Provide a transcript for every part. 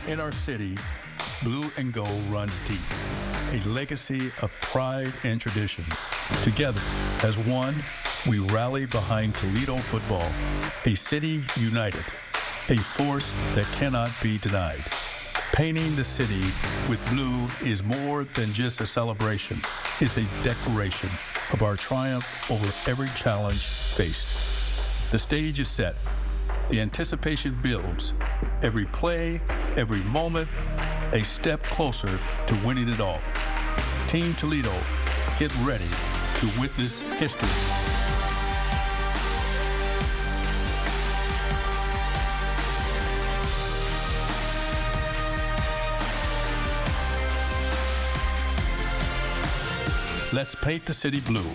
In our city, blue and gold runs deep, a legacy of pride and tradition. Together, as one, we rally behind Toledo football, a city united, a force that cannot be denied. Painting the city with blue is more than just a celebration. It's a declaration of our triumph over every challenge faced. The stage is set. The anticipation builds. Every play, every moment, a step closer to winning it all. Team Toledo, get ready to witness history. Let's paint the city blue.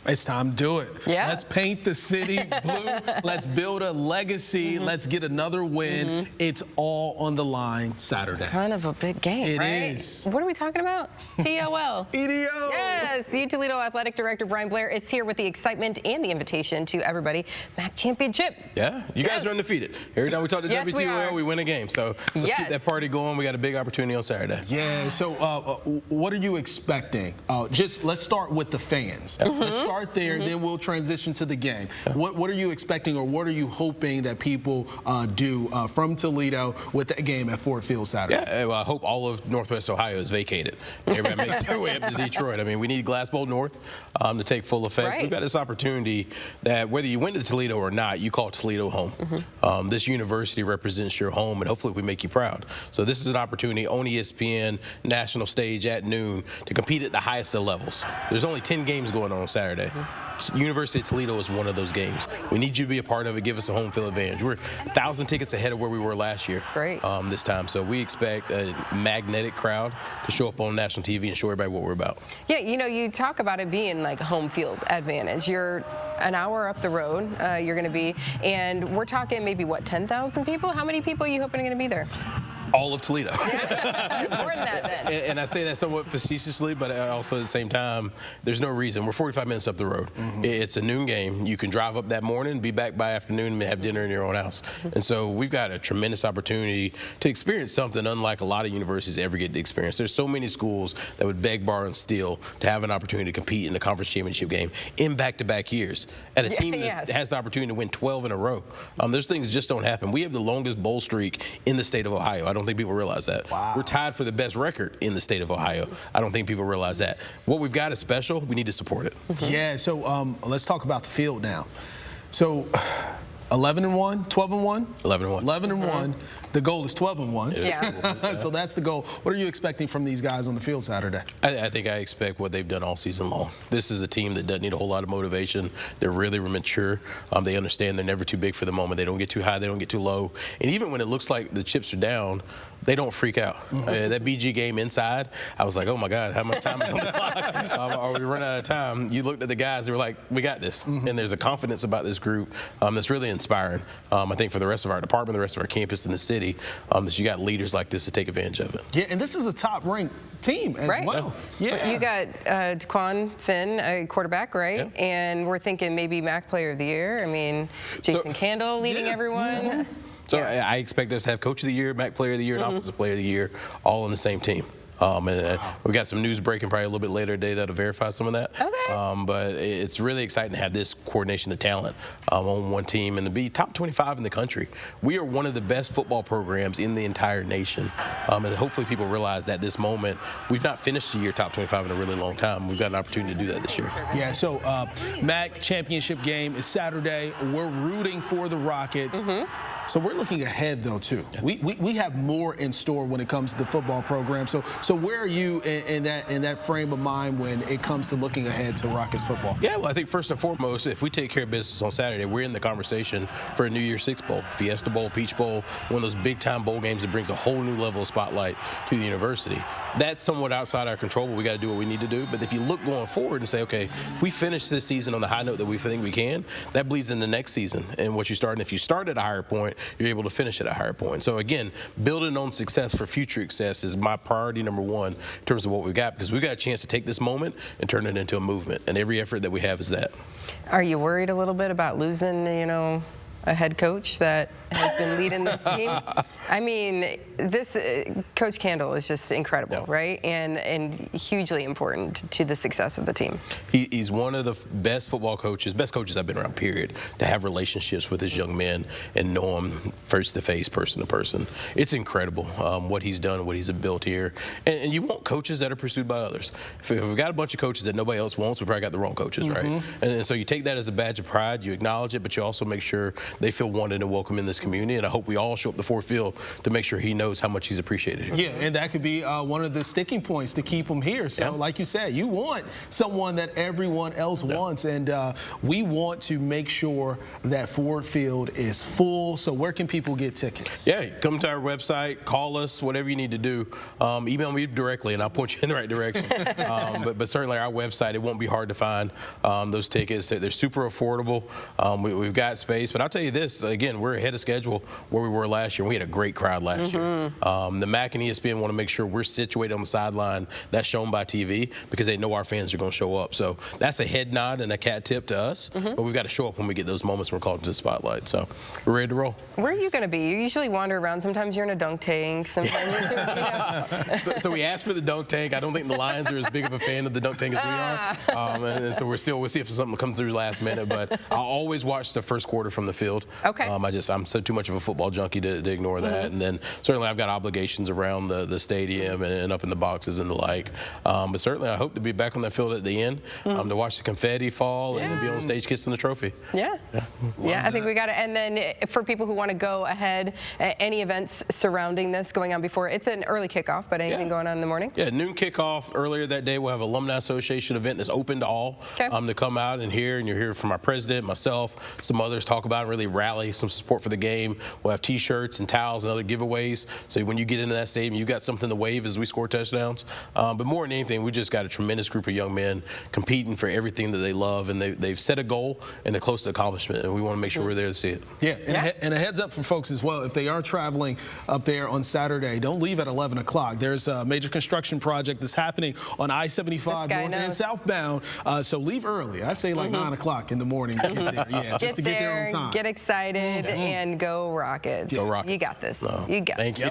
It's time to do it. Yeah. Let's paint the city blue. Let's build a legacy. Let's get another win. It's all on the line Saturday. It's kind of a big game, right? It is. What are we talking about? TOL. EDO. Yes, UToledo Athletic Director Bryan Blair is here with the excitement and the invitation to everybody. MAC Championship. Yeah, you guys are undefeated. Every time we talk to Yes, WTOL, we win a game. So let's keep that party going. We got a big opportunity on Saturday. Yeah, so what are you expecting? Just let's start with the fans. Let's start there, then we'll transition to the game. What are you expecting, or what are you hoping that people do from Toledo with that game at Ford Field Saturday? Yeah, well, I hope all of Northwest Ohio is vacated. Everybody makes their way up to Detroit. I mean, we need Glass Bowl North to take full effect. Right. We've got this opportunity that whether you went to Toledo or not, you call Toledo home. This university represents your home, and hopefully we make you proud. So this is an opportunity on ESPN, national stage at noon, to compete at the highest of levels. There's only 10 games going on Saturday. University of Toledo is one of those games. We need you to be a part of it. Give us a home field advantage. We're 1,000 tickets ahead of where we were last year. Great. This time. So we expect a magnetic crowd to show up on national TV and show everybody what we're about. Yeah, you know, you talk about it being like a home field advantage. You're an hour up the road, you're going to be, and we're talking maybe, what, 10,000 people? How many people are you hoping are going to be there? All of Toledo. More than that, then. And I say that somewhat facetiously, but also at the same time, there's no reason. We're 45 minutes up the road. It's a noon game. You can drive up that morning, be back by afternoon, and have dinner in your own house. And so we've got a tremendous opportunity to experience something unlike a lot of universities ever get to experience. There's so many schools that would beg, borrow, and steal to have an opportunity to compete in the conference championship game in back-to-back years. At a team that has the opportunity to win 12 in a row. Those things just don't happen. We have the longest bowl streak in the state of Ohio. I don't think people realize that. Wow. We're tied for the best record in the state of Ohio. I don't think people realize that. What we've got is special. We need to support it. Yeah, so let's talk about the field now. So 11-1, 12-1? 11-1. 11-1. The goal is 12-1. Yeah. So that's the goal. What are you expecting from these guys on the field Saturday? I think I expect what they've done all season long. This is a team that doesn't need a whole lot of motivation. They're really mature. They understand they're never too big for the moment. They don't get too high. They don't get too low. And even when it looks like the chips are down, they don't freak out. That BG game inside, I was like, oh my God, how much time is on the clock? Are we running out of time? You looked at the guys, they were like, we got this. And there's a confidence about this group that's really inspiring. I think for the rest of our department, the rest of our campus in the city, that you got leaders like this to take advantage of it. Yeah, and this is a top-ranked team as well. Yeah. You got Daquan Finn, a quarterback, right? Yeah. And we're thinking maybe MAC Player of the Year. I mean, Jason Candle leading everyone. So I expect us to have Coach of the Year, MAC Player of the Year, and Offensive Player of the Year all on the same team. We got some news breaking probably a little bit later today that'll verify some of that. Okay. But it's really exciting to have this coordination of talent on one team and to be top 25 in the country. We are one of the best football programs in the entire nation. And hopefully people realize that this moment, we've not finished the year top 25 in a really long time. We've got an opportunity to do that this year. Yeah, so MAC championship game is Saturday. We're rooting for the Rockets. So we're looking ahead, though, too. We have more in store when it comes to the football program. So where are you in that frame of mind when it comes to looking ahead to Rockets football? Yeah, well, I think first and foremost, if we take care of business on Saturday, we're in the conversation for a New Year's Six Bowl, Fiesta Bowl, Peach Bowl, one of those big-time bowl games that brings a whole new level of spotlight to the university. That's somewhat outside our control, but we got to do what we need to do. But if you look going forward and say, okay, if we finish this season on the high note that we think we can, that bleeds in the next season. And what you start, and if you start at a higher point, you're able to finish at a higher point. So again, building on success for future success is my priority number one in terms of what we've got, because we've got a chance to take this moment and turn it into a movement. And every effort that we have is that. Are you worried a little bit about losing, you know, a head coach that has been leading this team. I mean, this Coach Candle is just incredible, right? And hugely important to the success of the team. He's one of the best football coaches, best coaches I've been around, period, to have relationships with his young men and know them face to face, person to person. It's incredible what he's done, what he's built here. And you want coaches that are pursued by others. If we've got a bunch of coaches that nobody else wants, we probably got the wrong coaches, right? And so you take that as a badge of pride, you acknowledge it, but you also make sure they feel wanted and welcome in this community. And I hope we all show up to Ford Field to make sure he knows how much he's appreciated here. Yeah, and that could be one of the sticking points to keep him here. So, like you said, you want someone that everyone else wants, and we want to make sure that Ford Field is full. So where can people get tickets? Yeah, come to our website, call us, whatever you need to do. Email me directly, and I'll point you in the right direction. But certainly our website, it won't be hard to find those tickets. They're super affordable. We've got space. But I'll tell you this, again, we're ahead of schedule where we were last year. We had a great crowd last year. The MAC and ESPN want to make sure we're situated on the sideline that's shown by TV because they know our fans are going to show up. So that's a head nod and a cat tip to us. But we've got to show up when we get those moments we're called to the spotlight. So we're ready to roll. Where are you going to be? You usually wander around. Sometimes you're in a dunk tank. Sometimes you're, so we asked for the dunk tank. I don't think the Lions are as big of a fan of the dunk tank as we are. And so we'll see if something will come through last minute. But I'll always watch the first quarter from the field. Okay. I'm so too much of a football junkie to ignore that. And then certainly I've got obligations around the stadium and up in the boxes and the like. But certainly I hope to be back on that field at the end to watch the confetti fall and then be on stage kissing the trophy. Yeah, I think we got it. And then for people who want to go ahead, any events surrounding this going on before? It's an early kickoff, but anything going on in the morning? Yeah, noon kickoff. Earlier that day, we'll have an Alumni Association event that's open to all to come out and hear. And you'll hear from our president, myself, some others talk about and really rally some support for the game. We'll have T-shirts and towels and other giveaways. So when you get into that stadium, you've got something to wave as we score touchdowns. But more than anything, we just got a tremendous group of young men competing for everything that they love. And they've set a goal and they're close to accomplishment. And we want to make sure we're there to see it. Yeah, and a heads up for folks as well. If they are traveling up there on Saturday, don't leave at 11 o'clock. There's a major construction project that's happening on I-75 north and southbound. So leave early. I say like 9 o'clock in the morning to get there. Yeah, just to get there on time. Get excited and go Rockets. Go Rockets. You got this. No, You got Thank you.